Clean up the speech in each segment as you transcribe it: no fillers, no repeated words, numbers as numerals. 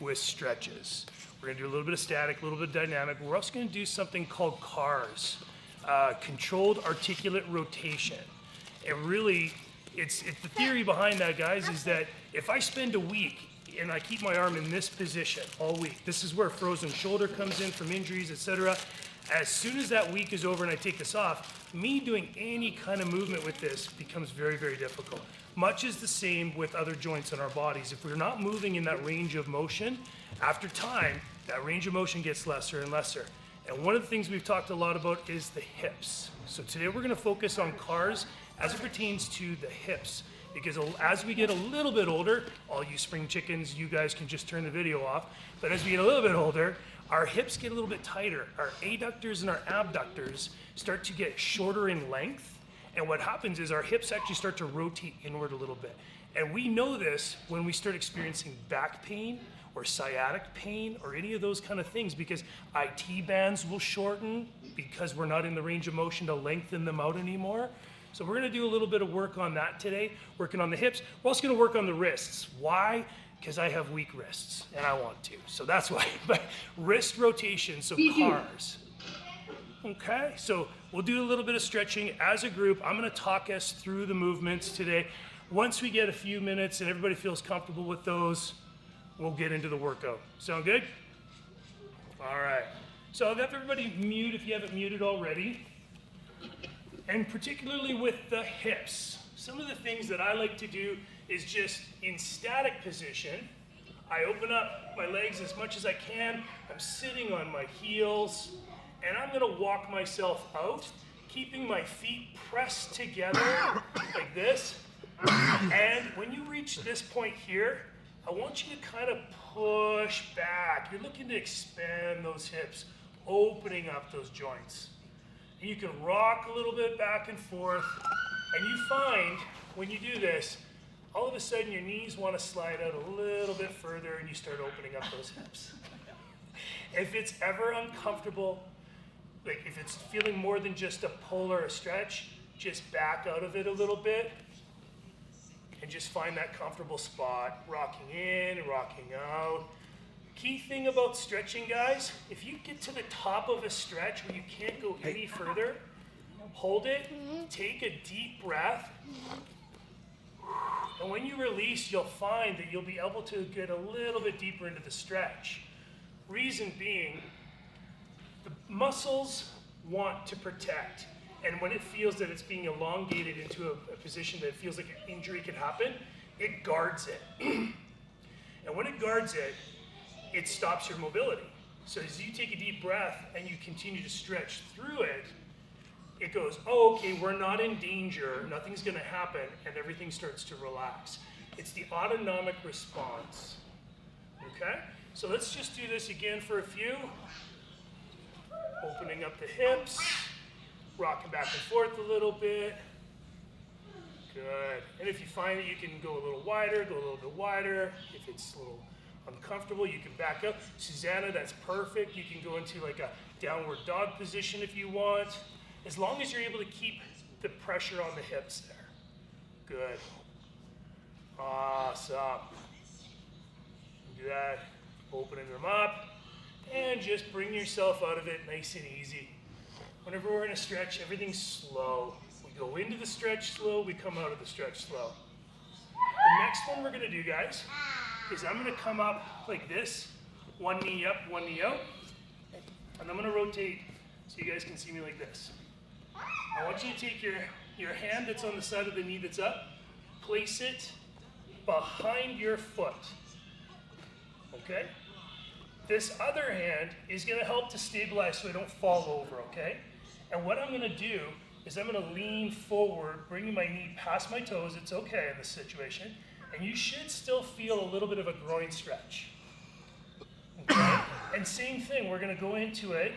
with stretches. We're gonna do a little bit of static, a little bit of dynamic. We're also gonna do something called CARS, controlled articulate rotation. And really, it's the theory behind that, guys, is that if I spend a week and I keep my arm in this position all week, this is where frozen shoulder comes in from injuries, etc. As soon as that week is over and I take this off, me doing any kind of movement with this becomes very, very difficult. Much is the same with other joints in our bodies. If we're not moving in that range of motion, after time, that range of motion gets lesser and lesser. And one of the things we've talked a lot about is the hips. So today we're gonna focus on CARS as it pertains to the hips. Because as we get a little bit older, all you spring chickens, you guys can just turn the video off. But as we get a little bit older, our hips get a little bit tighter. Our adductors and our abductors start to get shorter in length. And what happens is our hips actually start to rotate inward a little bit. And we know this when we start experiencing back pain or sciatic pain or any of those kind of things, because IT bands will shorten because we're not in the range of motion to lengthen them out anymore. So we're gonna do a little bit of work on that today, working on the hips. We're also gonna work on the wrists. Why? Because I have weak wrists and I want to. So that's why, but wrist rotation, so CARS. Okay, so we'll do a little bit of stretching as a group. I'm gonna talk us through the movements today. Once we get a few minutes and everybody feels comfortable with those, we'll get into the workout. Sound good? All right. So I'll have everybody mute if you haven't muted already. And particularly with the hips, some of the things that I like to do is just in static position, I open up my legs as much as I can. I'm sitting on my heels, and I'm gonna walk myself out, keeping my feet pressed together like this. And when you reach this point here, I want you to kind of push back. You're looking to expand those hips, opening up those joints. And you can rock a little bit back and forth, and you find when you do this, all of a sudden your knees want to slide out a little bit further and you start opening up those hips. If it's ever uncomfortable, like if it's feeling more than just a pull or a stretch, just back out of it a little bit and just find that comfortable spot, rocking in, rocking out. Key thing about stretching, guys, if you get to the top of a stretch where you can't go any further, hold it, take a deep breath, and when you release, you'll find that you'll be able to get a little bit deeper into the stretch. Reason being, the muscles want to protect, and when it feels that it's being elongated into a position that feels like an injury could happen, it guards it. And when it guards it, it stops your mobility. So as you take a deep breath and you continue to stretch through it, it goes, oh, okay, we're not in danger, nothing's gonna happen, and everything starts to relax. It's the autonomic response, okay? So let's just do this again for a few. Opening up the hips, rocking back and forth a little bit. Good. And if you find that you can go a little wider, go a little bit wider. If it's a little uncomfortable, you can back up. Susanna, that's perfect. You can go into like a downward dog position if you want, as long as you're able to keep the pressure on the hips there. Good. Awesome. Do that, opening them up, and just bring yourself out of it nice and easy. Whenever we're in a stretch, everything's slow. We go into the stretch slow, we come out of the stretch slow. The next one we're gonna do, guys, is I'm gonna come up like this, one knee up, one knee out, and I'm gonna rotate so you guys can see me like this. I want you to take your hand that's on the side of the knee that's up, place it behind your foot, okay? This other hand is gonna help to stabilize so I don't fall over, okay? And what I'm gonna do is I'm gonna lean forward, bringing my knee past my toes. It's okay in this situation. And you should still feel a little bit of a groin stretch. Okay? And same thing, we're gonna go into it,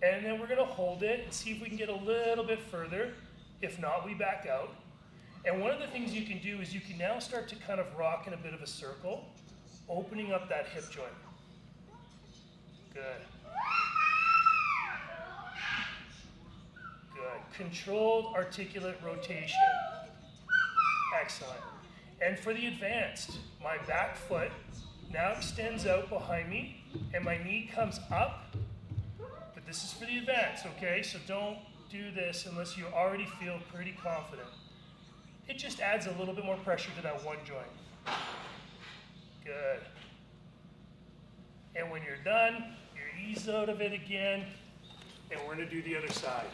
and then we're gonna hold it and see if we can get a little bit further. If not, we back out. And one of the things you can do is you can now start to kind of rock in a bit of a circle, opening up that hip joint. Good. Good. Controlled articulate rotation. Excellent. And for the advanced, my back foot now extends out behind me, and my knee comes up, but this is for the advance, okay? So don't do this unless you already feel pretty confident. It just adds a little bit more pressure to that one joint. Good. And when you're done, you ease out of it again, and we're gonna do the other side.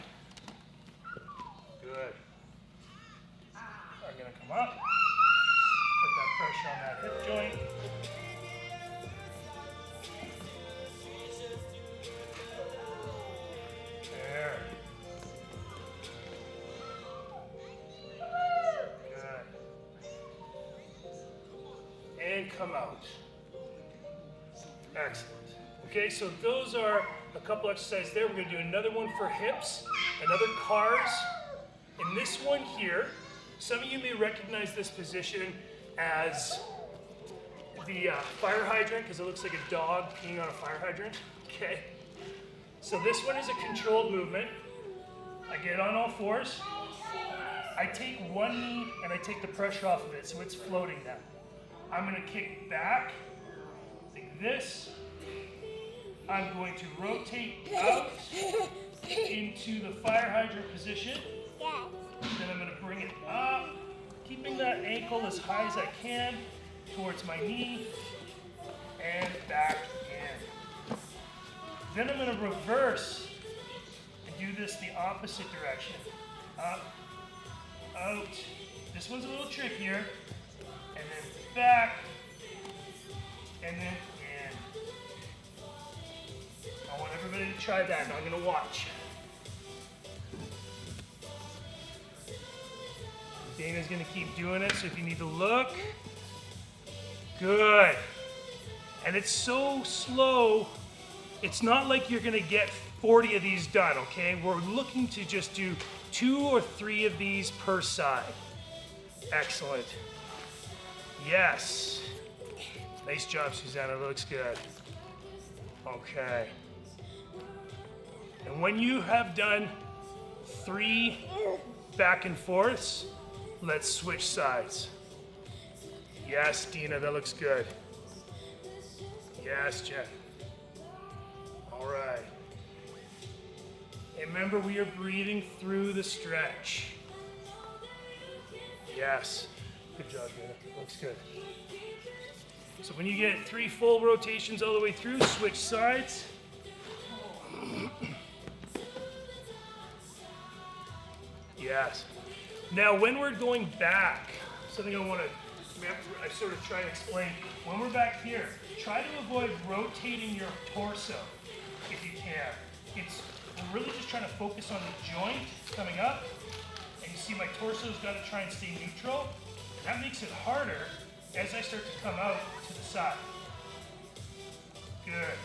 Good. I'm gonna come up, put that pressure on that hip joint. There. Good. And come out. Excellent. Okay, so those are a couple exercises there. We're going to do another one for hips, another cars. In this one here, some of you may recognize this position as the fire hydrant, because it looks like a dog peeing on a fire hydrant. Okay, so this one is a controlled movement. I get on all fours. I take one knee and I take the pressure off of it, so it's floating now. I'm going to kick back like this. I'm going to rotate out into the fire hydrant position. Then I'm going to bring it up, keeping that ankle as high as I can towards my knee, and back in. Then I'm going to reverse and do this the opposite direction. Up, out. This one's a little trickier. And then back, and then in. I want everybody to try that, and I'm going to watch. Dana's going to keep doing it, so if you need to look. Good. And it's so slow, it's not like you're going to get 40 of these done, okay? We're looking to just do 2 or 3 of these per side. Excellent. Yes. Nice job, Susanna. That looks good. Okay. And when you have done 3 back and forths, let's switch sides. Yes, Dina, that looks good. Yes, Jen. All right. And remember, we are breathing through the stretch. Yes. Good job, Dina. Looks good. So when you get 3 full rotations all the way through, switch sides. Yes. Now, when we're going back, something I sort of try to explain. When we're back here, try to avoid rotating your torso if you can. We're really just trying to focus on the joint coming up. And you see my torso's got to try and stay neutral. And that makes it harder as I start to come out to the side. Good.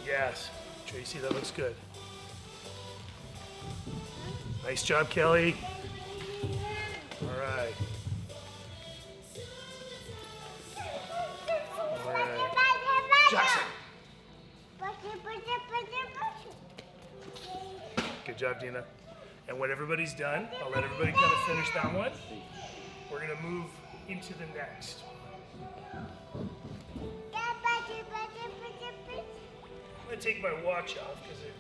Yes. Tracy, that looks good. Nice job, Kelly. All right. All right. Jackson. Good job, Dina. And when everybody's done, I'll let everybody kind of finish that one. We're going to move into the next. I'm going to take my watch off because it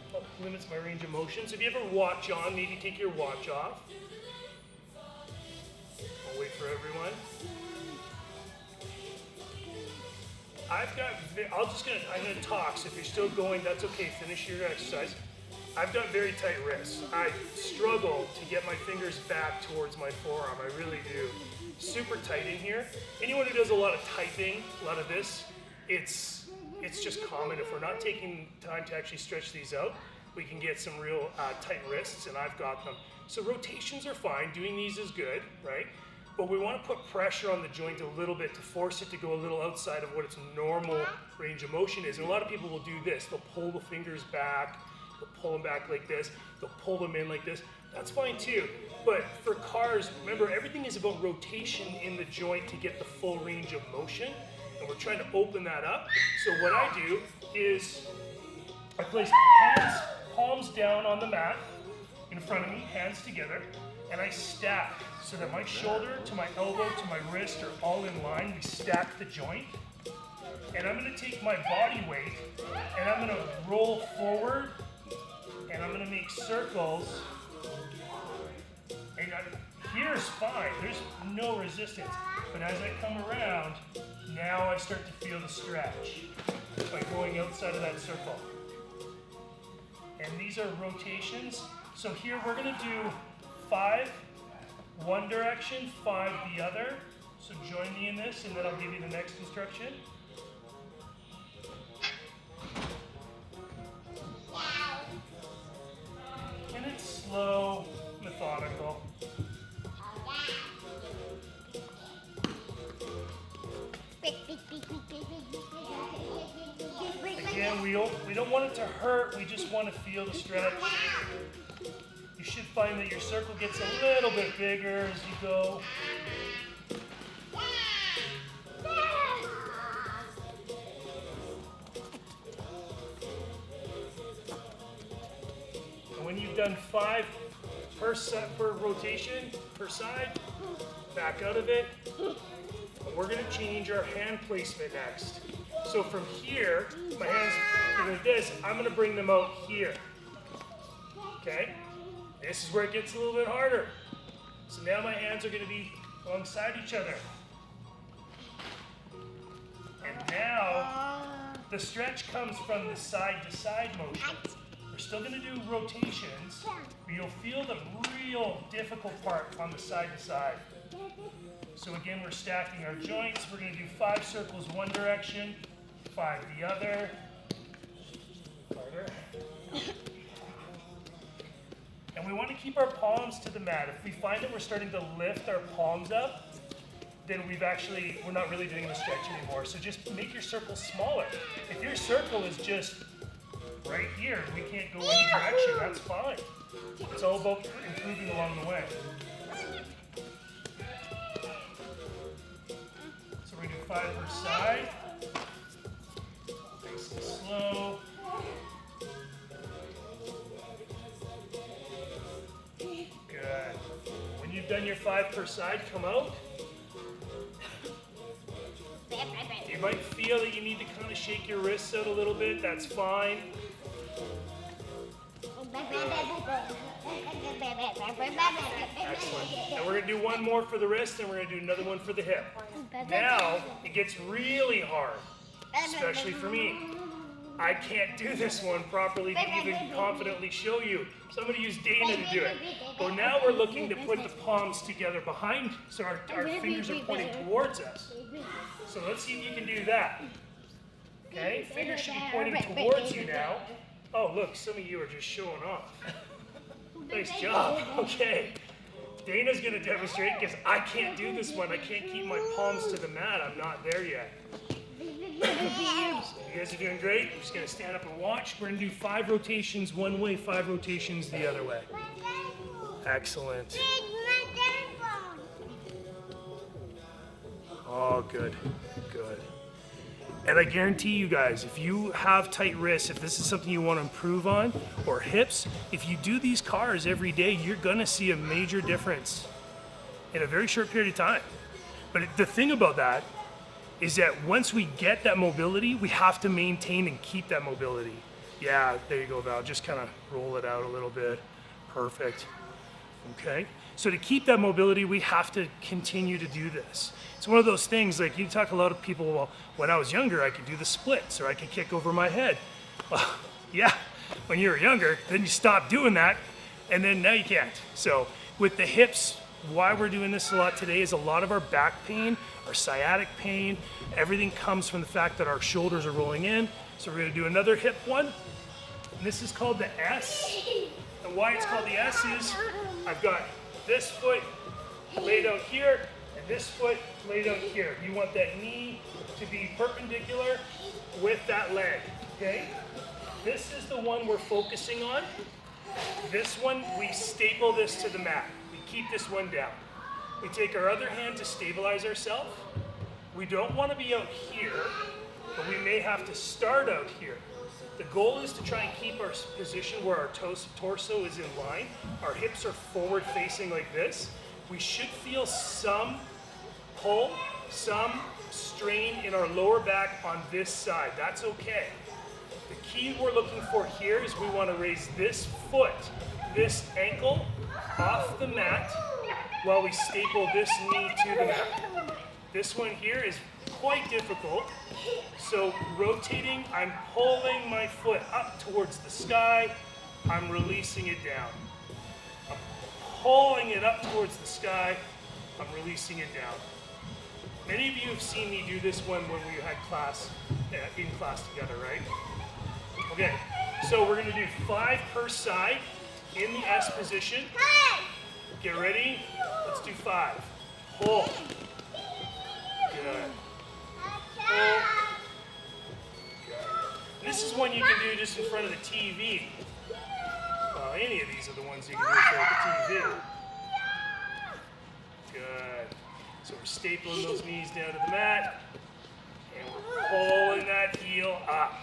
limits my range of motion. So if you have a watch on, maybe take your watch off. I'll wait for everyone. I'm going to talk, so if you're still going, that's okay. Finish your exercise. I've got very tight wrists. I struggle to get my fingers back towards my forearm. I really do. Super tight in here. Anyone who does a lot of typing, a lot of this, it's just common. If we're not taking time to actually stretch these out, we can get some real tight wrists, and I've got them. So rotations are fine. Doing these is good, right? But we want to put pressure on the joint a little bit to force it to go a little outside of what its normal range of motion is. And a lot of people will do this. They'll pull the fingers back. They'll pull them back like this. They'll pull them in like this. That's fine too. But for cars, remember, everything is about rotation in the joint to get the full range of motion. And we're trying to open that up. So what I do is I place hands, palms down on the mat in front of me, hands together. and I stack so that my shoulder to my elbow to my wrist are all in line. We stack the joint. And I'm gonna take my body weight and I'm gonna roll forward and I'm gonna make circles. And here's fine, there's no resistance. But as I come around, now I start to feel the stretch by going outside of that circle. And these are rotations. So here we're gonna do 5 one direction, 5 the other. So join me in this and then I'll give you the next instruction. And it's slow, methodical. Again, we don't want it to hurt, we just want to feel the stretch. You should find that your circle gets a little bit bigger as you go. And when you've done 5 per rotation, per side, back out of it. We're going to change our hand placement next. So from here, my hands are like this. I'm going to bring them out here. Okay? This is where it gets a little bit harder. So now my hands are going to be alongside each other. And now the stretch comes from the side-to-side motion. We're still going to do rotations, but you'll feel the real difficult part on the side-to-side. So again, we're stacking our joints. We're going to do 5 circles one direction, 5 the other. Harder. And we want to keep our palms to the mat. If we find that we're starting to lift our palms up, then we're not really doing the stretch anymore. So just make your circle smaller. If your circle is just right here, we can't go any direction, that's fine. It's all about improving along the way. So we're going to do 5 per side. Nice and slow. Good. When you've done your 5 per side, come out. You might feel that you need to kind of shake your wrists out a little bit. That's fine. Excellent. And we're going to do one more for the wrist, and we're going to do another one for the hip. Now, it gets really hard, especially for me. I can't do this one properly to even confidently show you. So I'm going to use Dana to do it. But now we're looking to put the palms together behind, so our fingers are pointing towards us. So let's see if you can do that. Okay, fingers should be pointing towards you now. Oh, look, some of you are just showing off. Nice job. Okay. Dana's going to demonstrate because I can't do this one. I can't keep my palms to the mat. I'm not there yet. So you guys are doing great. I'm just going to stand up and watch. We're going to do 5 rotations one way, 5 rotations the other way. Excellent. Oh, good. Good. And I guarantee you guys, if you have tight wrists, if this is something you want to improve on, or hips, if you do these cars every day, you're going to see a major difference in a very short period of time. But the thing about that is that once we get that mobility, we have to maintain and keep that mobility. Yeah, there you go, Val. Just kind of roll it out a little bit. Perfect. Okay. So to keep that mobility, we have to continue to do this. It's one of those things, like you talk a lot of people, well, when I was younger, I could do the splits or I could kick over my head. Well, yeah, when you were younger, then you stop doing that and then now you can't. So with the hips, why we're doing this a lot today is a lot of our back pain, our sciatic pain, everything comes from the fact that our shoulders are rolling in. So we're gonna do another hip one. And this is called the S. And why it's called the S is I've got this foot laid out here and this foot laid out here. You want that knee to be perpendicular with that leg, okay? This is the one we're focusing on. This one, we staple this to the mat. We keep this one down. We take our other hand to stabilize ourselves. We don't want to be out here, but we may have to start out here. The goal is to try and keep our position where our torso is in line. Our hips are forward facing like this. We should feel some pull, some strain in our lower back on this side. That's okay. The key we're looking for here is we want to raise this foot, this ankle off the mat while we staple this knee to the mat. This one here is quite difficult. So rotating, I'm pulling my foot up towards the sky. I'm releasing it down. I'm pulling it up towards the sky. I'm releasing it down. Many of you have seen me do this one when we had class, in class together, right? Okay, so we're gonna do 5 per side in the S position. Get ready, let's do 5. Pull. Good. Pull. Good. This is one you can do just in front of the TV. Any of these are the ones you can do in front of the TV. Good. So we're stapling those knees down to the mat, and we're pulling that heel up.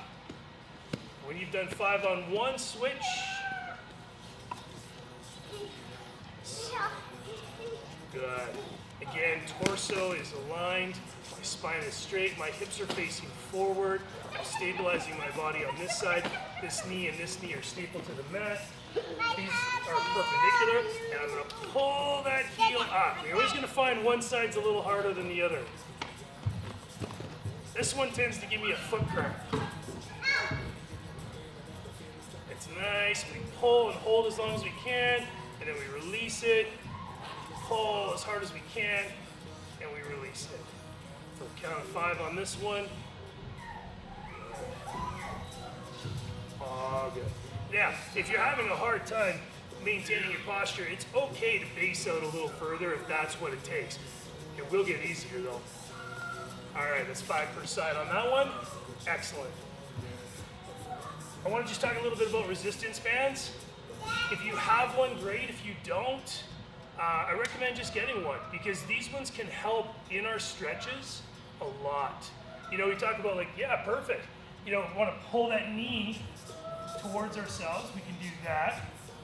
When you've done 5 on one, switch. Good. Again, torso is aligned, my spine is straight, my hips are facing forward. I'm stabilizing my body on this side. This knee and this knee are stapled to the mat. These are perpendicular, and I'm going to pull that heel up. You're always going to find one side's a little harder than the other. This one tends to give me a foot cramp. It's nice. We pull and hold as long as we can, and then we release it. Pull as hard as we can, and we release it. So count of 5 on this one. Oh, good. Now, if you're having a hard time maintaining your posture, it's okay to base out a little further if that's what it takes. It will get easier though. All right, that's 5 per side on that one. Excellent. I want to just talk a little bit about resistance bands. If you have one, great. If you don't, I recommend just getting one because these ones can help in our stretches a lot. You know, we talk about like, yeah, perfect. You know, we want to pull that knee towards ourselves. We can do that,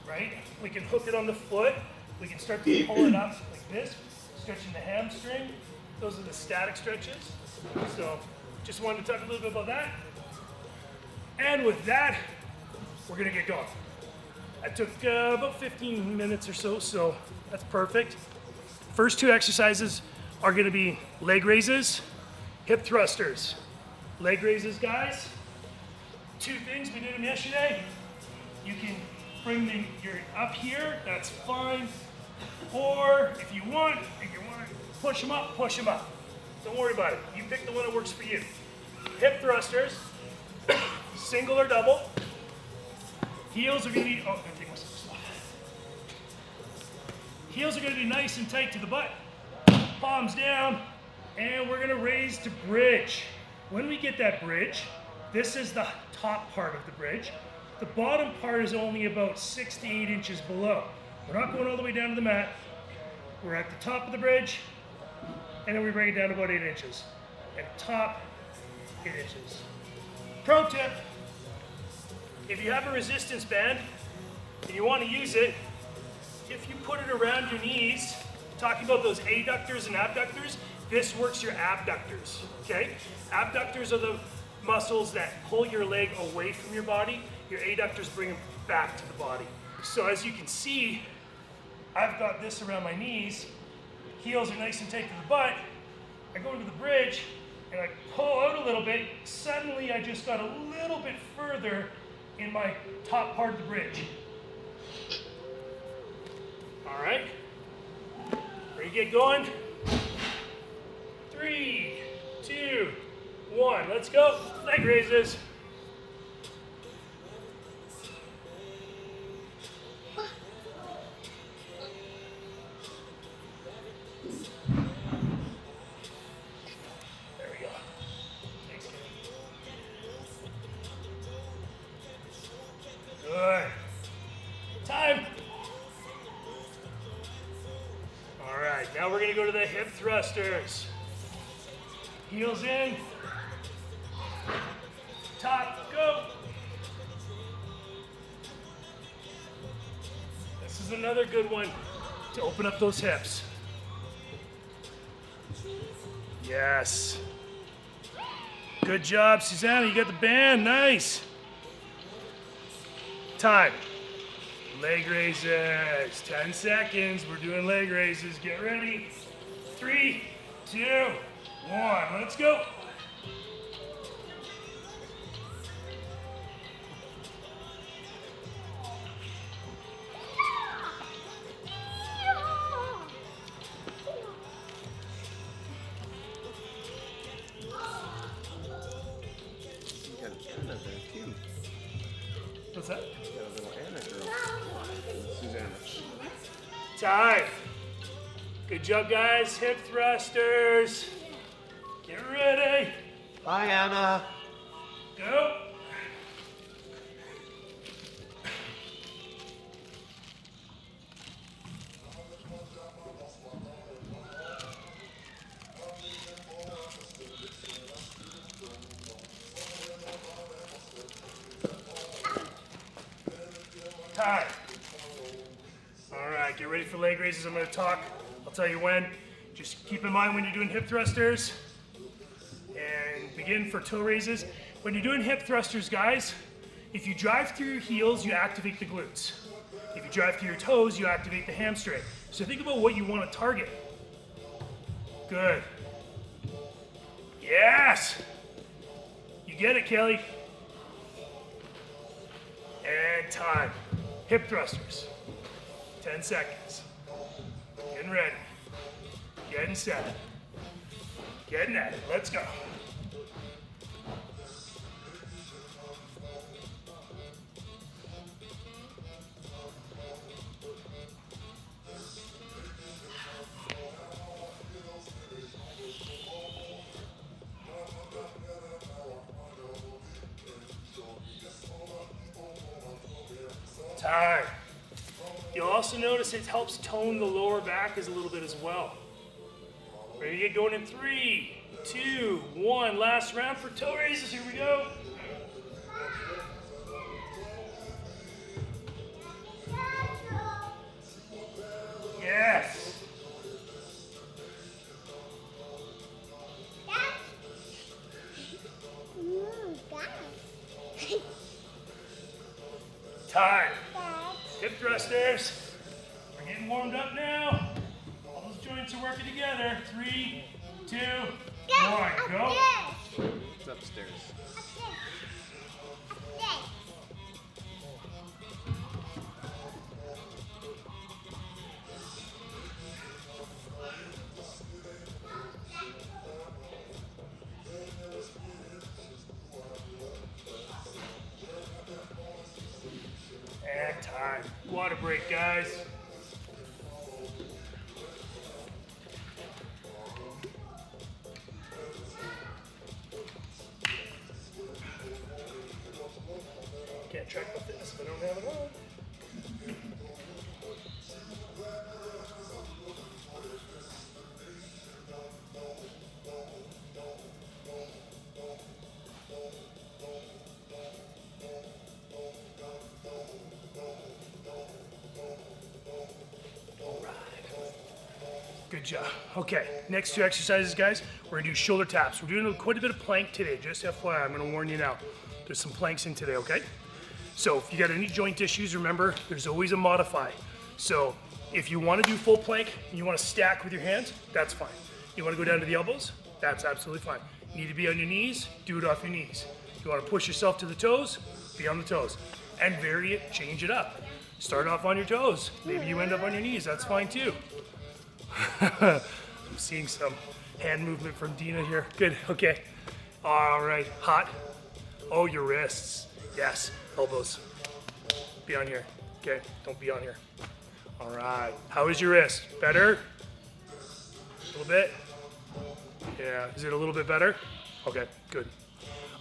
right? We can hook it on the foot. We can start to pull it up like this, stretching the hamstring. Those are the static stretches. So just wanted to talk a little bit about that. And with that, we're gonna get going. I took about 15 minutes or so, so that's perfect. First 2 exercises are gonna be leg raises, hip thrusters. Leg raises, guys. 2 things, we did them yesterday. You can bring your up here, that's fine. Or if you want to push them up, push them up. Don't worry about it. You pick the one that works for you. Hip thrusters, single or double. Heels are gonna be, I'm gonna take my socks off. Heels are gonna be nice and tight to the butt. Palms down, and we're gonna raise to bridge. When we get that bridge, this is the top part of the bridge. The bottom part is only about 6 to 8 inches below. We're not going all the way down to the mat. We're at the top of the bridge, and then we bring it down to about 8 inches. At top, 8 inches. Pro tip, if you have a resistance band and you want to use it, if you put it around your knees, talking about those adductors and abductors, this works your abductors, okay? Abductors are the muscles that pull your leg away from your body. Your adductors bring them back to the body. So as you can see, I've got this around my knees. Heels are nice and tight to the butt. I go into the bridge and I pull out a little bit. Suddenly I just got a little bit further in my top part of the bridge. All right, ready to get going? 3, 2, 1, let's go. Leg raises. There we go. Thanks, Kenny. Good. Time. All right, now we're gonna go to the hip thrusters. Heels in. Top, go. is another good one to open up those hips. Yes. Good job, Susanna. You got the band. Nice. Time. Leg raises. 10 seconds. We're doing leg raises. Get ready. 3, 2, 1. Let's go. What's that? Time. Good job, guys. Hip thrusters. Get ready. Bye, Anna. Go. Time. All right, get ready for leg raises. I'm going to talk. I'll tell you when. Just keep in mind when you're doing hip thrusters. And begin for toe raises. When you're doing hip thrusters, guys, if you drive through your heels, you activate the glutes. If you drive through your toes, you activate the hamstring. So think about what you want to target. Good. Yes. You get it, Kelly. And time. Hip thrusters. 10 seconds. Getting ready. Getting set. Getting at it. Let's go. Time. You'll also notice it helps tone the lower back a little bit as well. Ready to get going in 3, 2, 1. Last round for toe raises. Here we go. Yes. Time. Hip thrusters. We're getting warmed up now. All those joints are working together. 3, 2, 1. Go. It's upstairs. And time. Water break, guys. Can't track my fitness if I don't have it on. Good job. Okay, next 2 exercises, guys. We're gonna do shoulder taps. We're doing quite a bit of plank today, just FYI. I'm gonna warn you now. There's some planks in today, okay? So if you got any joint issues, remember, there's always a modify. So if you wanna do full plank and you wanna stack with your hands, that's fine. You wanna go down to the elbows, that's absolutely fine. You need to be on your knees, do it off your knees. You wanna push yourself to the toes, be on the toes. And vary it, change it up. Start off on your toes. Maybe you end up on your knees, that's fine too. I'm seeing some hand movement from Dina here. Good, okay. All right, hot. Oh, your wrists. Yes, elbows. Be on here. Okay, don't be on here. All right, how is your wrist? Better? A little bit? Yeah, is it a little bit better? Okay, good.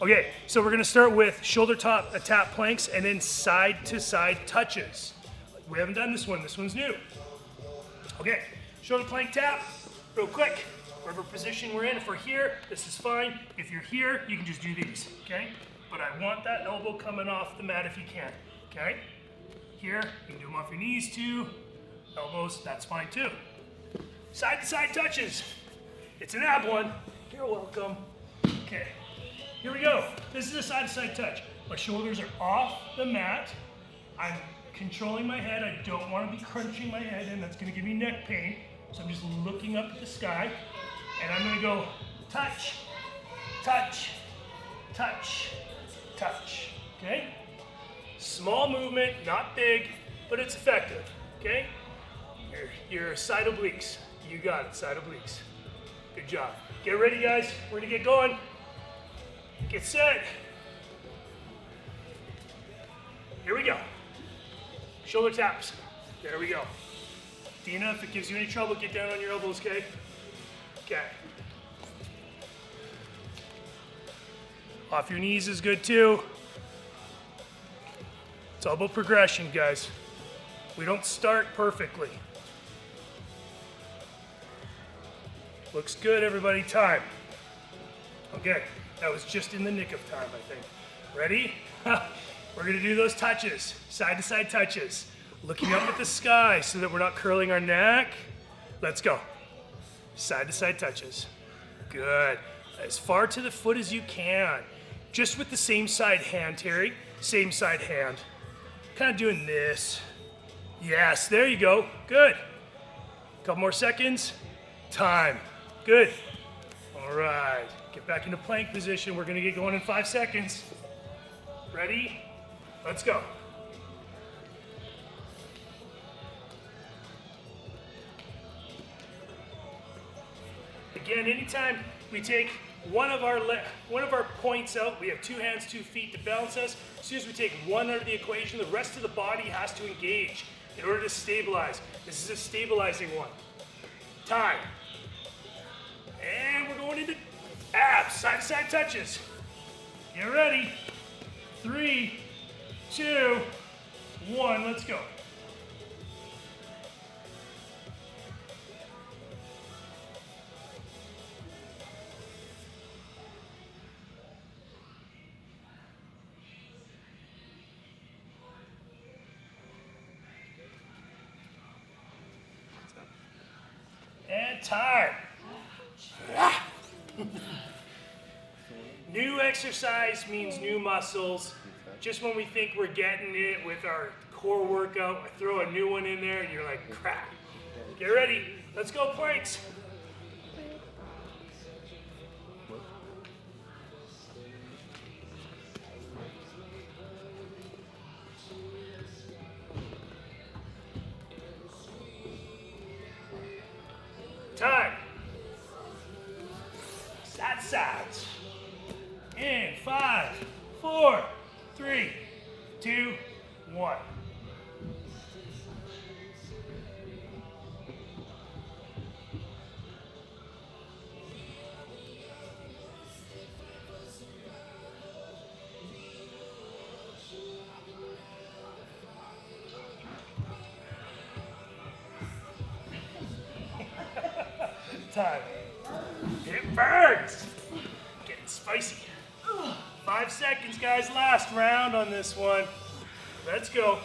Okay, so we're gonna start with shoulder tap planks and then side to side touches. We haven't done this one's new. Okay. Shoulder plank tap, real quick, whatever position we're in. If we're here, this is fine. If you're here, you can just do these, okay? But I want that elbow coming off the mat if you can, okay? Here, you can do them off your knees too. Elbows, that's fine too. Side to side touches. It's an ab one. You're welcome. Okay, here we go. This is a side to side touch. My shoulders are off the mat. I'm controlling my head. I don't want to be crunching my head in. That's going to give me neck pain. So I'm just looking up at the sky. And I'm going to go touch, touch, touch, touch. Okay? Small movement, not big, but it's effective. Okay? Your side obliques. You got it, side obliques. Good job. Get ready, guys. We're going to get going. Get set. Here we go. Shoulder taps. There we go. Dina, if it gives you any trouble, get down on your elbows, okay? Okay. Off your knees is good too. It's all about progression, guys. We don't start perfectly. Looks good, everybody. Time. Okay, that was just in the nick of time, I think. Ready? We're gonna do those touches, side to side touches. Looking up at the sky so that we're not curling our neck. Let's go. Side to side touches. Good. As far to the foot as you can. Just with the same side hand, Terry. Same side hand. Kind of doing this. Yes, there you go. Good. Couple more seconds. Time. Good. All right. Get back into plank position. We're gonna get going in 5 seconds. Ready? Let's go. Again, anytime we take one of our points out, we have 2 hands, 2 feet to balance us. As soon as we take one out of the equation, the rest of the body has to engage in order to stabilize. This is a stabilizing one. Time. And we're going into abs, side to side touches. Get ready. 3, 2, 1, let's go. And time. New exercise means new muscles. Just when we think we're getting it with our core workout, I throw a new one in there and you're like, crap. Get ready. Let's go, planks. Time. Side sides. In 5, 4, 3, 2, 1. Time. It burns. Getting spicy. 5 seconds, guys. Last round on this one. Let's go.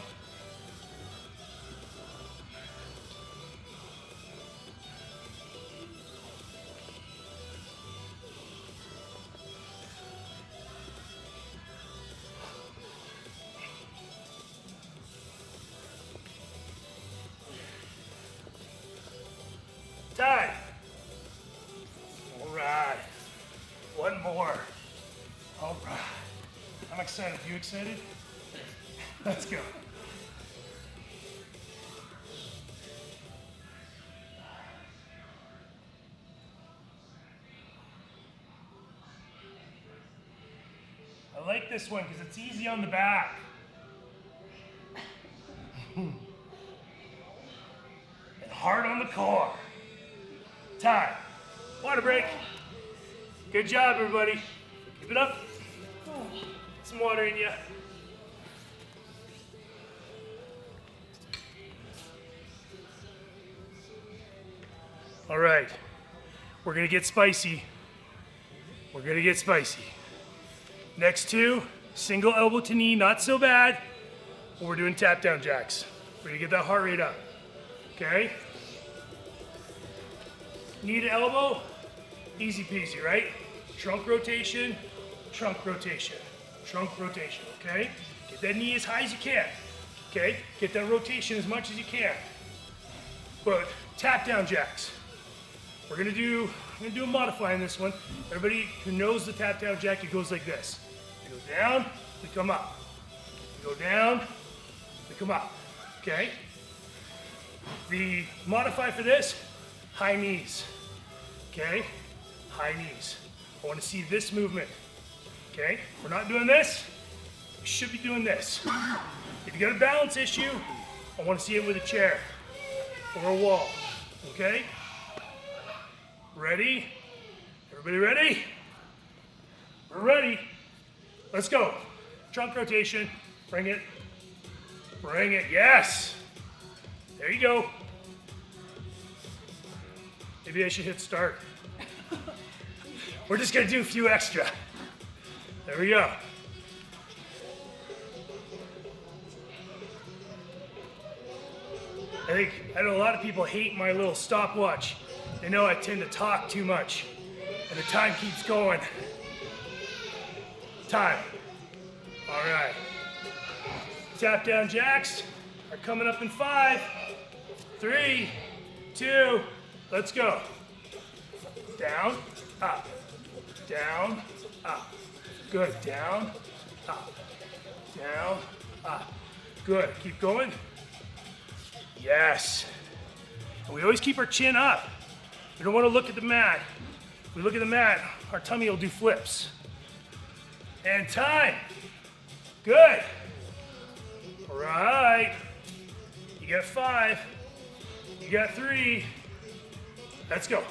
Time. All right. One more. All right. I'm excited. You excited? Let's go. I like this one because it's easy on the back. And hard on the core. Time. Water break. Good job, everybody. Keep it up. Some water in you. All right. We're going to get spicy. We're going to get spicy. Next 2, single elbow to knee, not so bad. when we're doing tap down jacks. We're gonna get that heart rate up, okay? Knee to elbow, easy peasy, right? Trunk rotation, trunk rotation, trunk rotation, okay? Get that knee as high as you can, okay? Get that rotation as much as you can. But tap down jacks. I'm gonna do a modify in this one. Everybody who knows the tap down jack, it goes like this. We go down, we come up. We go down, we come up, okay? The modify for this, high knees, okay? High knees. I wanna see this movement, okay? If we're not doing this, we should be doing this. If you got a balance issue, I wanna see it with a chair or a wall, okay? Ready? Everybody ready? We're ready. Let's go. Trunk rotation. Bring it. Bring it. Yes. There you go. Maybe I should hit start. We're just going to do a few extra. There we go. I know a lot of people hate my little stopwatch. They know I tend to talk too much, and the time keeps going. Time. All right. Tap down jacks are coming up in 5, 3, 2, let's go. Down, up, down, up. Good, down, up, down, up. Good, keep going. Yes. And we always keep our chin up. We don't want to look at the mat. If we look at the mat, our tummy will do flips. And time. Good. All right. You got 5. You got 3. Let's go.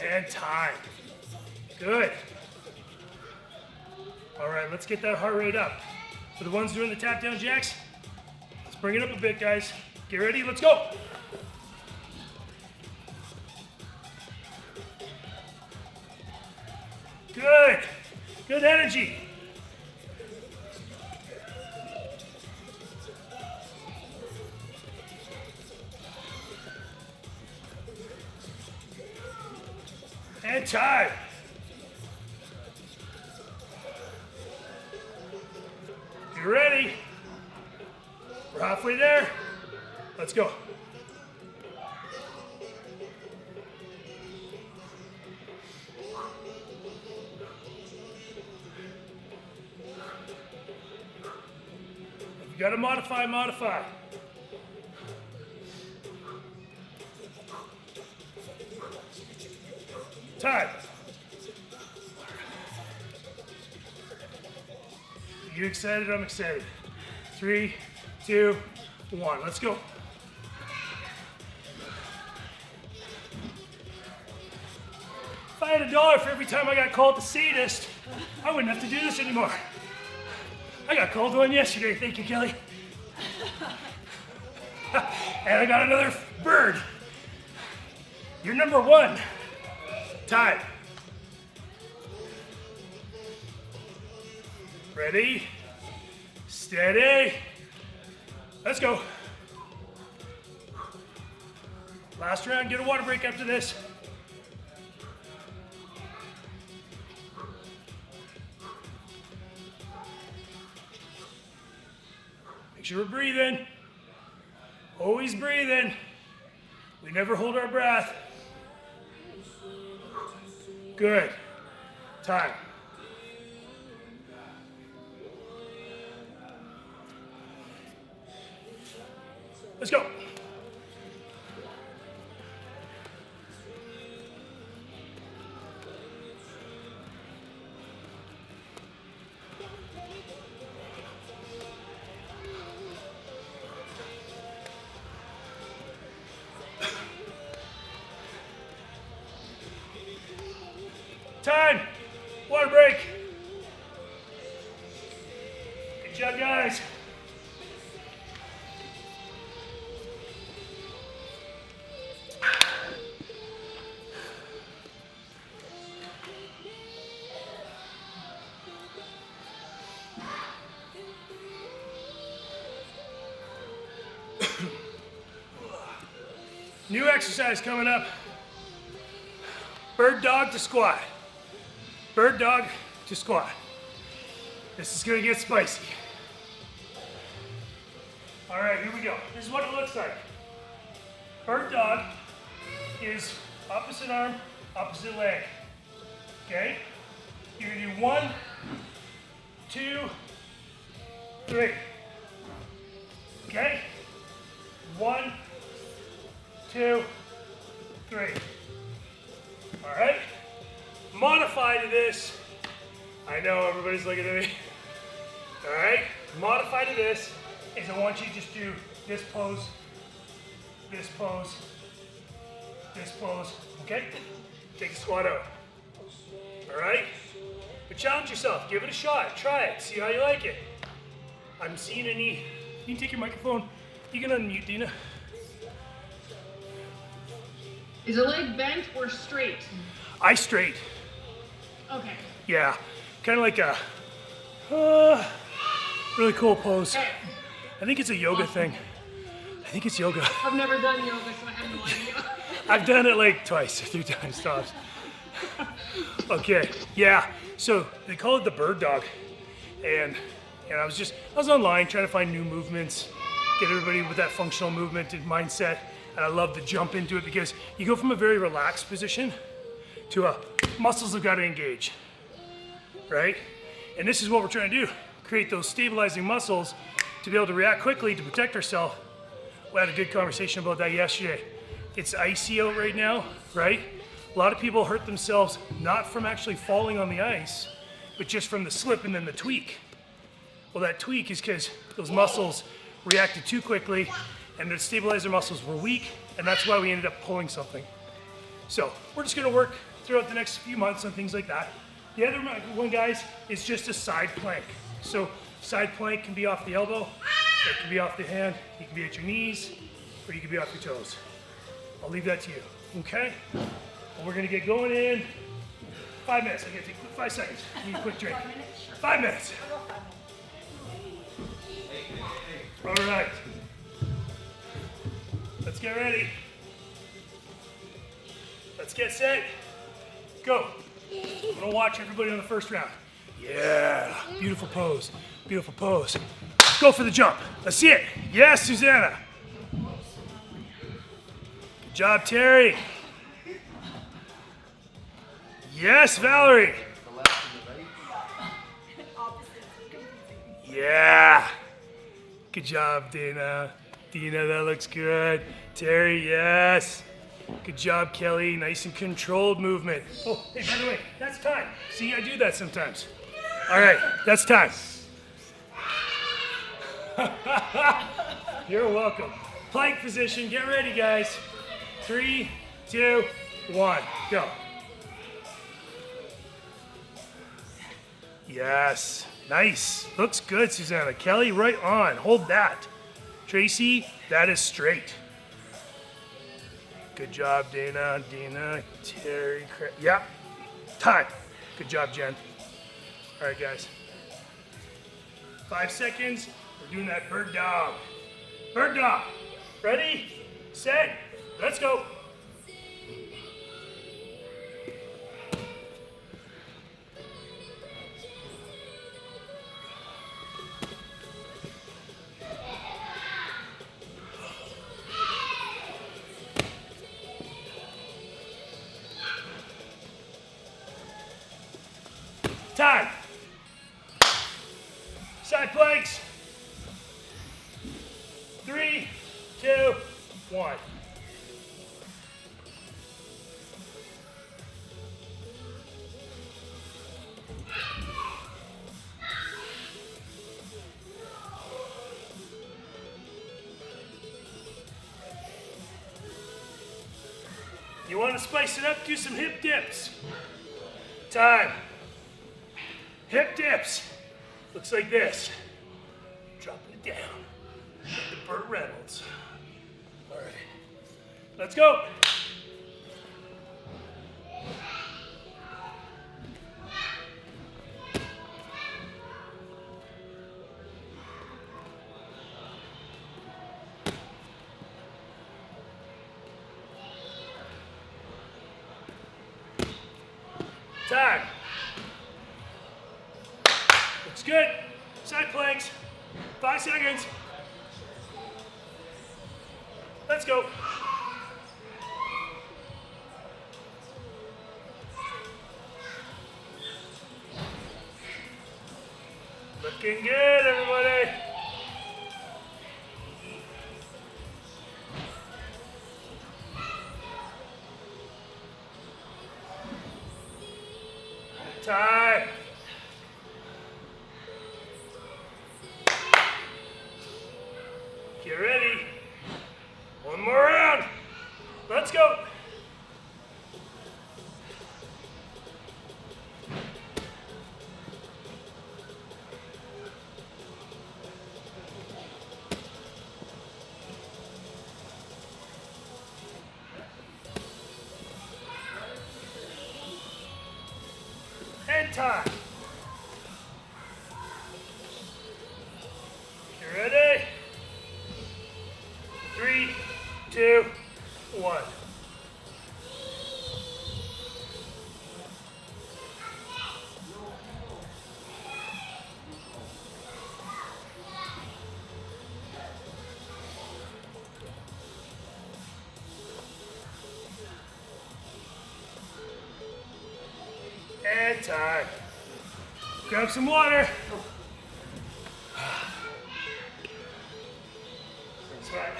And time. Good. All right, let's get that heart rate up. For the ones doing the tap down jacks, let's bring it up a bit, guys. Get ready, let's go. Good. Good energy. And time. You ready? We're halfway there. Let's go. If you gotta modify, modify. Time. You excited? I'm excited. 3, 2, 1. Let's go. If I had $1 for every time I got called the sadist, I wouldn't have to do this anymore. I got called one yesterday. Thank you, Kelly. And I got another bird. You're number 1. Time. Ready, steady, let's go. Last round, get a water break after this. Make sure we're breathing. Always breathing. We never hold our breath. Good. Time. Let's go. Time. Water break. Good job, guys. New exercise coming up. Bird dog to squat. Bird dog to squat. This is gonna get spicy. All right, here we go. This is what it looks like. Bird dog is opposite arm, opposite leg. Okay? You're gonna do 1, 2, 3. Okay? 1, 2, 3. All right? Modify to this. I know everybody's looking at me. All right? Modify to this is I want you to just do this pose, this pose, this pose. Okay? Take the squat out. All right? But challenge yourself. Give it a shot. Try it. See how you like it. I'm seeing a knee. You can take your microphone. You can unmute, Dina. Is the leg bent or straight? I straight. Okay. Yeah. Kind of like a really cool pose. Okay. I think it's a yoga thing. I think it's yoga. I've never done yoga, so I have no idea. I've done it like twice or 3 times tops. Okay, yeah. So they call it the bird dog. And I was online trying to find new movements, get everybody with that functional movement and mindset. And I love to jump into it because you go from a very relaxed position to a muscles have got to engage, right? And this is what we're trying to do, create those stabilizing muscles to be able to react quickly to protect ourselves. We had a good conversation about that yesterday. It's icy out right now, right? A lot of people hurt themselves not from actually falling on the ice, but just from the slip and then the tweak. Well, that tweak is because those muscles reacted too quickly and the stabilizer muscles were weak, and that's why we ended up pulling something. So we're just gonna work throughout the next few months on things like that. The other one, guys, is just a side plank. So side plank can be off the elbow, it can be off the hand, you can be at your knees, or you can be off your toes. I'll leave that to you, okay? Well, we're gonna get going in 5 minutes. I gotta take 5 seconds. Need a quick drink. 5 minutes. All right. Let's get ready. Let's get set. Go. I'm gonna watch everybody on the first round. Yeah, beautiful pose, beautiful pose. Go for the jump. Let's see it. Yes, Susanna. Good job, Terry. Yes, Valerie. Yeah. Good job, Dana. Dina, that looks good. Terry, yes. Good job, Kelly. Nice and controlled movement. Oh, hey, by the way, that's time. See, I do that sometimes. All right, that's time. You're welcome. Plank position. Get ready, guys. 3, 2, 1, go. Yes, nice. Looks good, Susanna. Kelly, right on. Hold that. Tracy, that is straight. Good job, Dana, Terry, yep. Time. Good job, Jen. All right, guys. 5 seconds. We're doing that bird dog. Bird dog. Ready, set, let's go. Time. Side planks. 3, 2, 1. You want to spice it up? Do some hip dips. Time. Hip dips. Looks like this. down. Like the Burt Reynolds. All right. Let's go. Time. Looks good. Side planks. 5 seconds. Let's go. Looking good, everybody. Time. Get ready. One more round. Let's go. And time. You ready? 3, 2, 1. And time. Grab some water. That's right.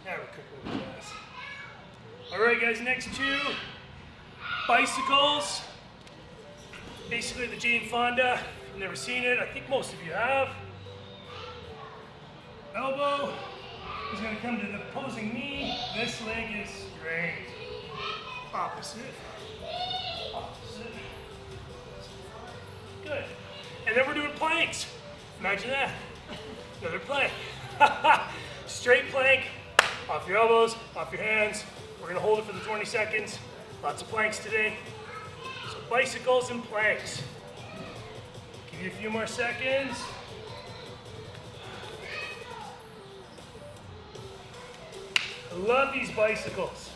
Now we're cooking with gas. All right, guys, next 2 bicycles. Basically the Jane Fonda. If you've never seen it, I think most of you have. Elbow is going to come to the opposing knee. This leg is straight. Opposite. Opposite. Good. And then we're doing planks. Imagine that. Another plank. Straight plank. Off your elbows, off your hands. We're going to hold it for the 20 seconds. Lots of planks today. So bicycles and planks. Give you a few more seconds. I love these bicycles.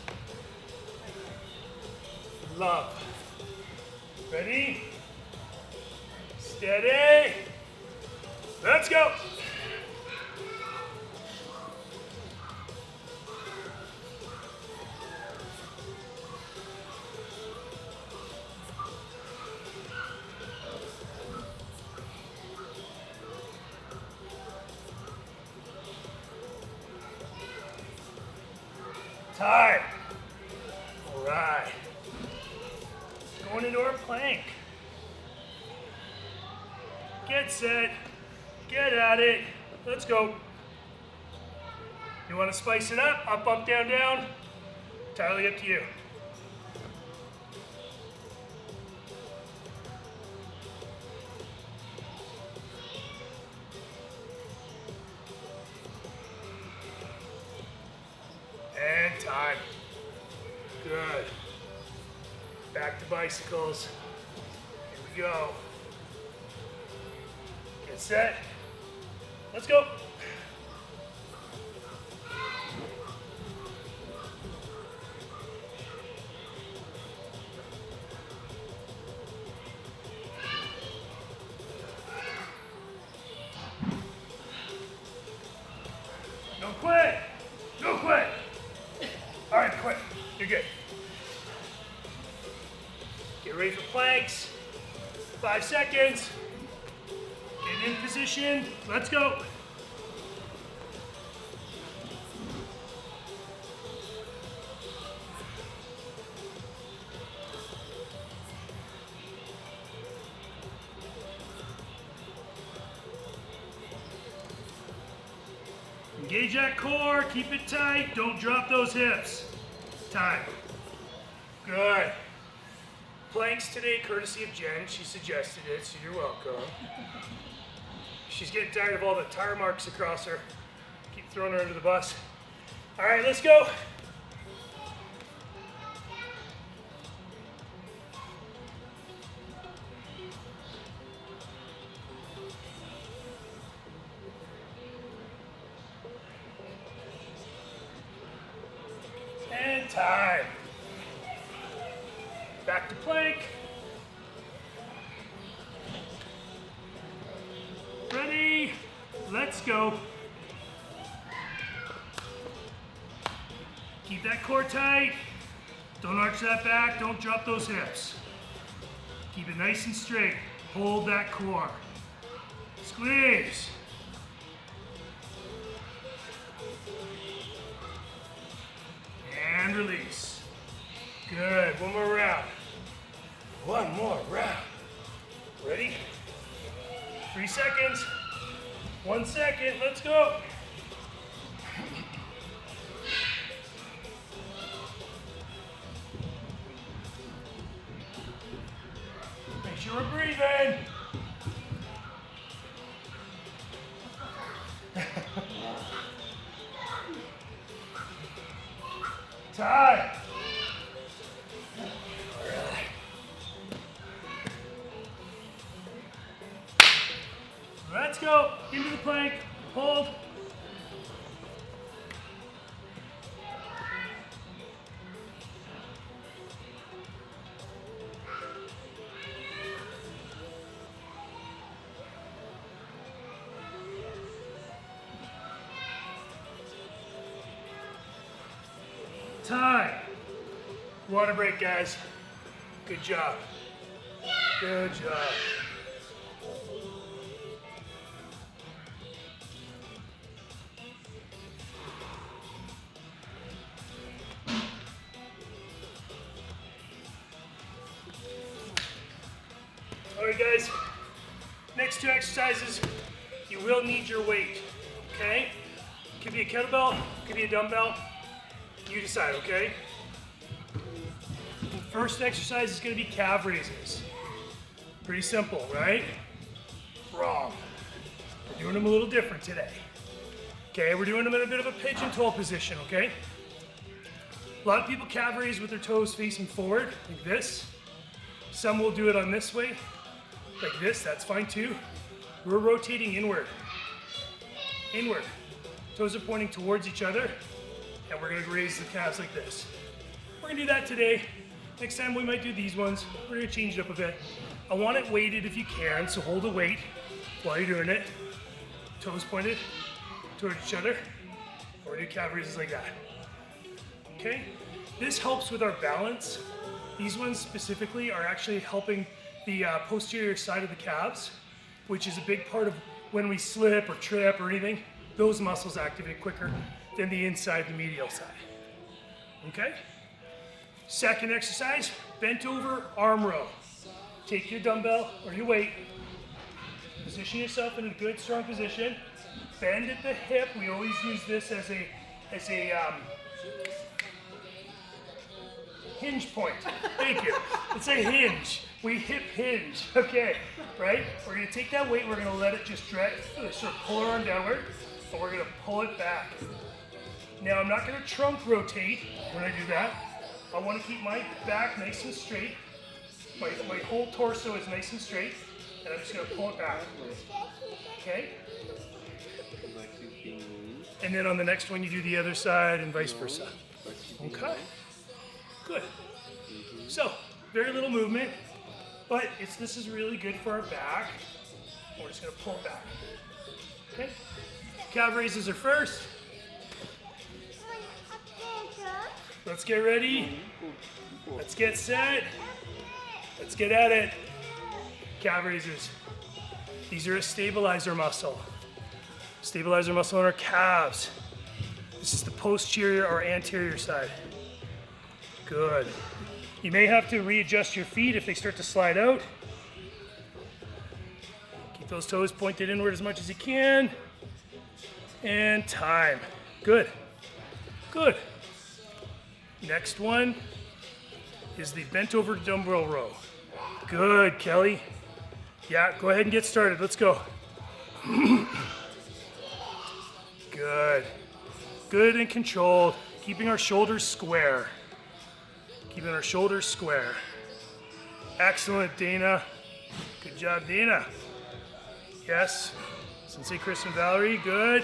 Love. Ready? Steady. Let's go. Time. All right. Going into our plank. Get set. Get at it. Let's go. You want to spice it up? Up, up, down, down. Entirely up to you. And time. Good. Back to bicycles. Here we go. Get set. Let's go. Don't quit. Don't quit. All right, quit. You're good. Get ready for planks. 5 seconds. Get in position. Let's go. Engage that core, keep it tight, don't drop those hips. Time. Good. Planks today, courtesy of Jen. She suggested it, so you're welcome. She's getting tired of all the tire marks across her. Keep throwing her under the bus. All right, let's go. And time. Back to plank. Ready? Let's go. Keep that core tight. Don't arch that back. Don't drop those hips. Keep it nice and straight. Hold that core. Squeeze. And release. Good. One more round. One more round. Ready? 3 seconds. 1 second. Let's go. Make sure we're breathing. Time. Let's go. Into the plank. Hold. Time. Water break, guys. Good job. Good job. All right, guys. Next 2 exercises, you will need your weight, okay? Could be a kettlebell, could be a dumbbell. You decide, okay? The first exercise is going to be calf raises. Pretty simple, right? Wrong. We're doing them a little different today. Okay, we're doing them in a bit of a pigeon toe position, okay? A lot of people calf raise with their toes facing forward, like this. Some will do it on this way, like this, that's fine too. We're rotating inward. Inward. Toes are pointing towards each other. And we're gonna raise the calves like this. We're gonna do that today. Next time we might do these ones. We're gonna change it up a bit. I want it weighted if you can, so hold the weight while you're doing it. Toes pointed towards each other. We're gonna do calf raises like that. Okay? This helps with our balance. These ones specifically are actually helping the posterior side of the calves, which is a big part of when we slip or trip or anything. Those muscles activate quicker than the inside, the medial side. Okay? Second exercise, bent over arm row. Take your dumbbell or your weight, position yourself in a good strong position, bend at the hip. We always use this as a hinge point. Thank you. It's a hinge. We hip hinge. Okay, right? We're gonna take that weight, we're gonna let it just drag, sort of pull our arm downward, and we're gonna pull it back. Now I'm not gonna trunk rotate when I do that. I wanna keep my back nice and straight. My whole torso is nice and straight, and I'm just gonna pull it back. Okay? And then on the next one, you do the other side and vice versa. Okay? Good. So, very little movement, but this is really good for our back. We're just gonna pull it back. Okay? Calf raises are first. Let's get ready. Let's get set. Let's get at it. Calf raises. These are a stabilizer muscle. Stabilizer muscle in our calves. This is the posterior or anterior side. Good. You may have to readjust your feet if they start to slide out. Keep those toes pointed inward as much as you can. And time. Good. Good. Next one is the bent over dumbbell row. Good, Kelly. Yeah, go ahead and get started. Let's go. Good. Good and controlled. Keeping our shoulders square. Keeping our shoulders square. Excellent, Dana. Good job, Dana. Yes. Sensei Chris and Valerie, good.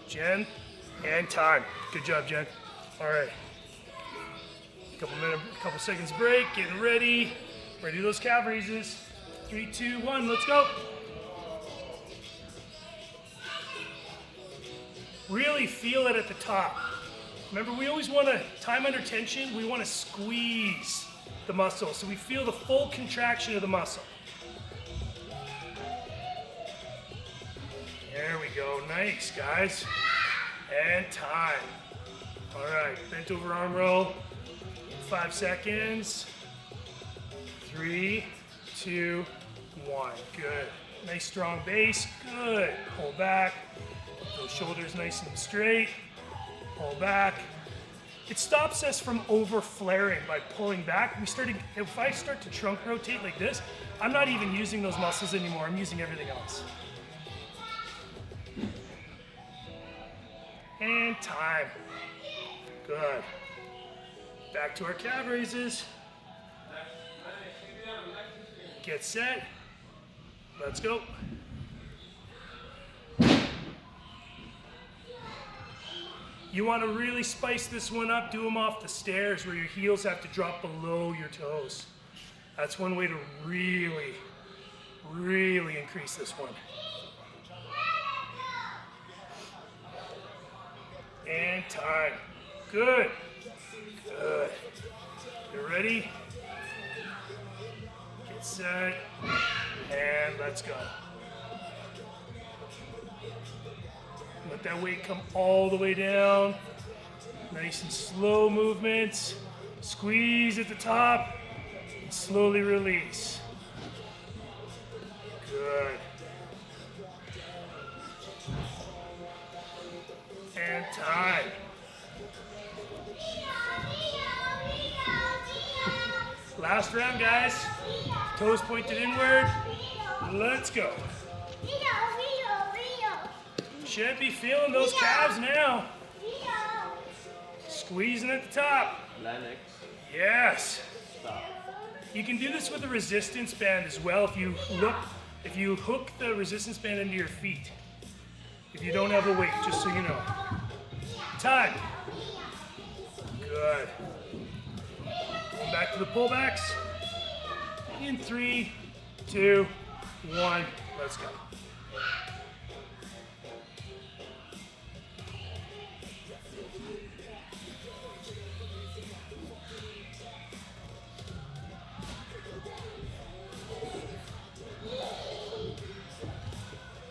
Jen, and time. Good job, Jen. All right. Couple seconds break, getting ready. Ready to do those calf raises. 3, 2, 1, let's go. Really feel it at the top. Remember, we always want to, time under tension, we want to squeeze the muscle so we feel the full contraction of the muscle. There we go, nice guys. And time. All right, bent over arm row. 5 seconds. 3, 2, 1. Good. Nice strong base. Good. Pull back. Those shoulders nice and straight. Pull back. It stops us from over flaring by pulling back. If I start to trunk rotate like this, I'm not even using those muscles anymore. I'm using everything else. And time. Good. Back to our calf raises. Get set. Let's go. You want to really spice this one up, do them off the stairs where your heels have to drop below your toes. That's one way to really, really increase this one. And time. Good. Good. You ready? Get set. And let's go. Let that weight come all the way down. Nice and slow movements. Squeeze at the top and slowly release. Good. And time. Last round, guys. Toes pointed inward. Let's go. Should be feeling those calves now. Squeezing at the top. Lennox. Yes. Stop. You can do this with a resistance band as well if you hook the resistance band into your feet. If you don't have a weight, just so you know. Time. Good. Going back to the pullbacks. In 3, 2, 1. Let's go.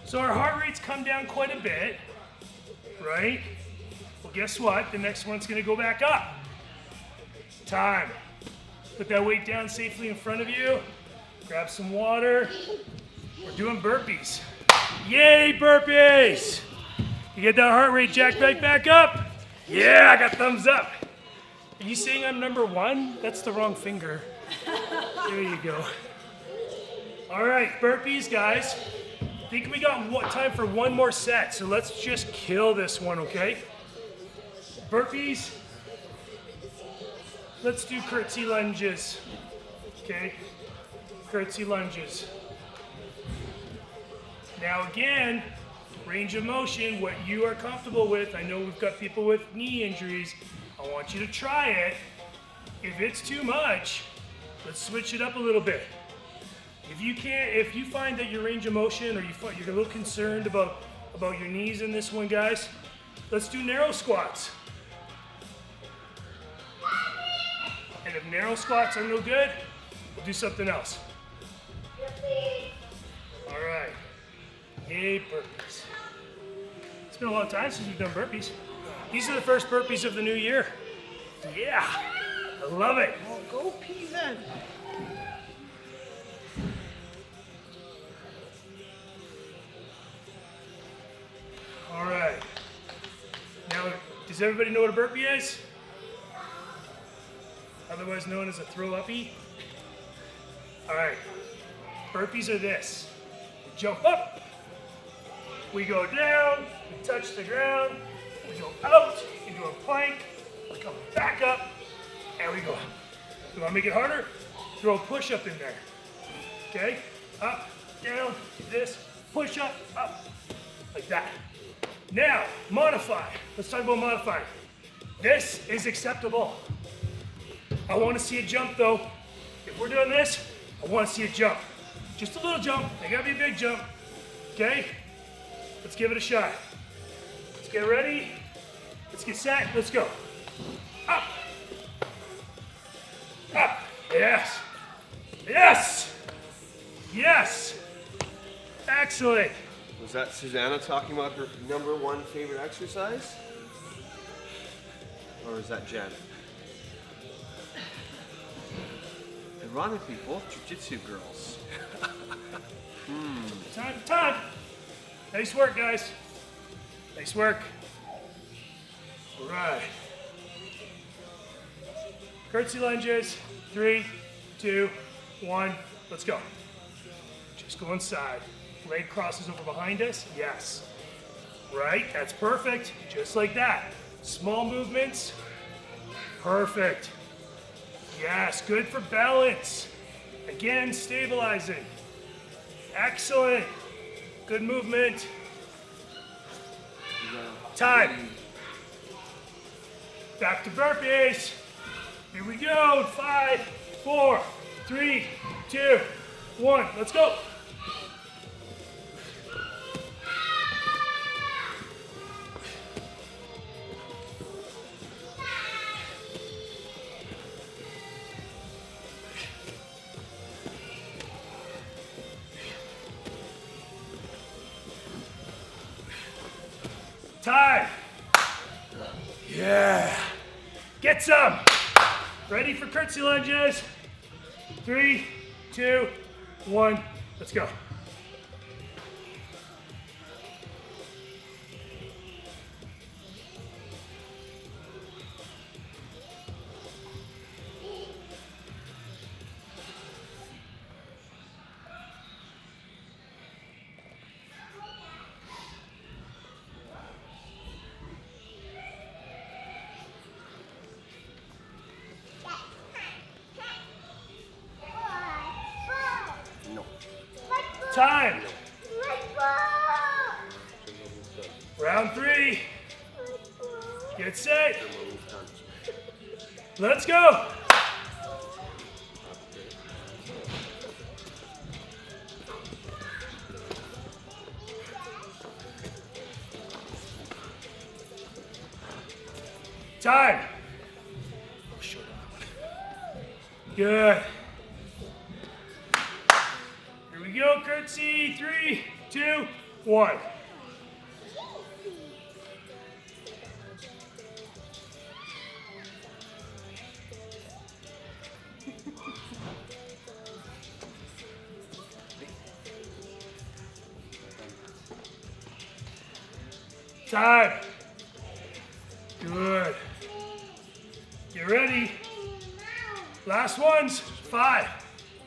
So our heart rates come down quite a bit, right? Well, guess what? The next one's gonna go back up. Time. Put that weight down safely in front of you. Grab some water. We're doing burpees. Yay, burpees! You get that heart rate jacked right back up? Yeah, I got thumbs up. Are you saying I'm number 1? That's the wrong finger. There you go. All right, burpees, guys. I think we got time for one more set, so let's just kill this one, okay? Burpees. Let's do curtsy lunges, okay? Curtsy lunges. Now again, range of motion, what you are comfortable with. I know we've got people with knee injuries. I want you to try it. If it's too much, let's switch it up a little bit. If you find that your range of motion or you're a little concerned about your knees in this one, guys, let's do narrow squats. And if narrow squats are no good, we'll do something else. All right. Hey, burpees. It's been a long time since we've done burpees. These are the first burpees of the new year. Yeah, I love it. Oh, go pee then. All right. Now, does everybody know what a burpee is? otherwise known as a throw-uppy. All right, burpees are this. We jump up, we go down, we touch the ground, we go out into a plank, we come back up, and we go. You wanna make it harder? Throw a push-up in there, okay? Up, down, this, push-up, up, like that. Now, modify. Let's talk about modifying. This is acceptable. I wanna see a jump though. If we're doing this, I wanna see a jump. Just a little jump, they gotta be a big jump, okay? Let's give it a shot. Let's get ready. Let's get set, let's go. Up. Up, yes. Yes. Yes. Excellent. Was that Susanna talking about her #1 favorite exercise? Or is that Jen? Ironically, both jiu-jitsu girls. Time. Nice work, guys. Nice work. All right. Curtsy lunges. 3, 2, 1. Let's go. Just go inside. Leg crosses over behind us. Yes. Right. That's perfect. Just like that. Small movements. Perfect. Yes. Good for balance. Again, stabilizing. Excellent. Good movement. Time. Back to burpees. Here we go. 5, 4, 3, 2, 1. Let's go. Time. Yeah. Get some. Ready for curtsy lunges. 3, 2, 1. Let's go. Time. Round 3. Get set. Let's go. Time. Good. Here we go, curtsy. 3, 2, 1. Time. Good. Get ready. Last ones. 5,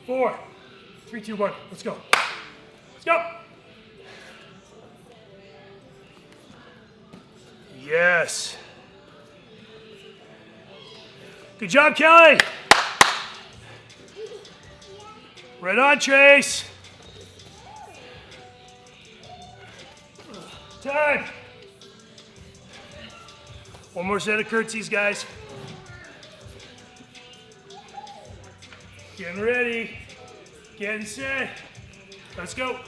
4, 3, 2, 1. Let's go. Let's go. Yes. Good job, Kelly. Right on, Trace. Time. One more set of curtsies, guys. Getting ready. Getting set. Let's go.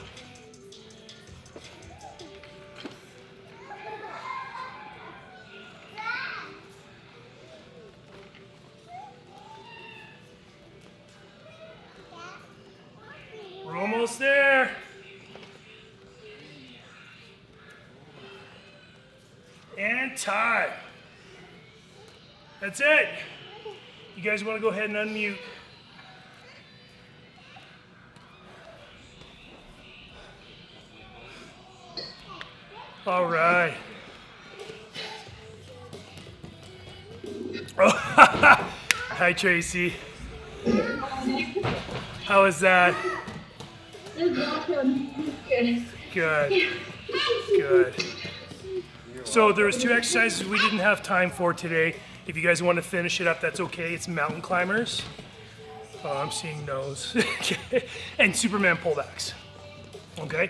We're almost there. And time. That's it. You guys want to go ahead and unmute? All right. Hi, Tracy. How was that? This is awesome. Good. Good. Good. So there was 2 exercises we didn't have time for today. If you guys want to finish it up, that's okay. It's mountain climbers. Oh, I'm seeing no's. Okay. And Superman pullbacks. Okay.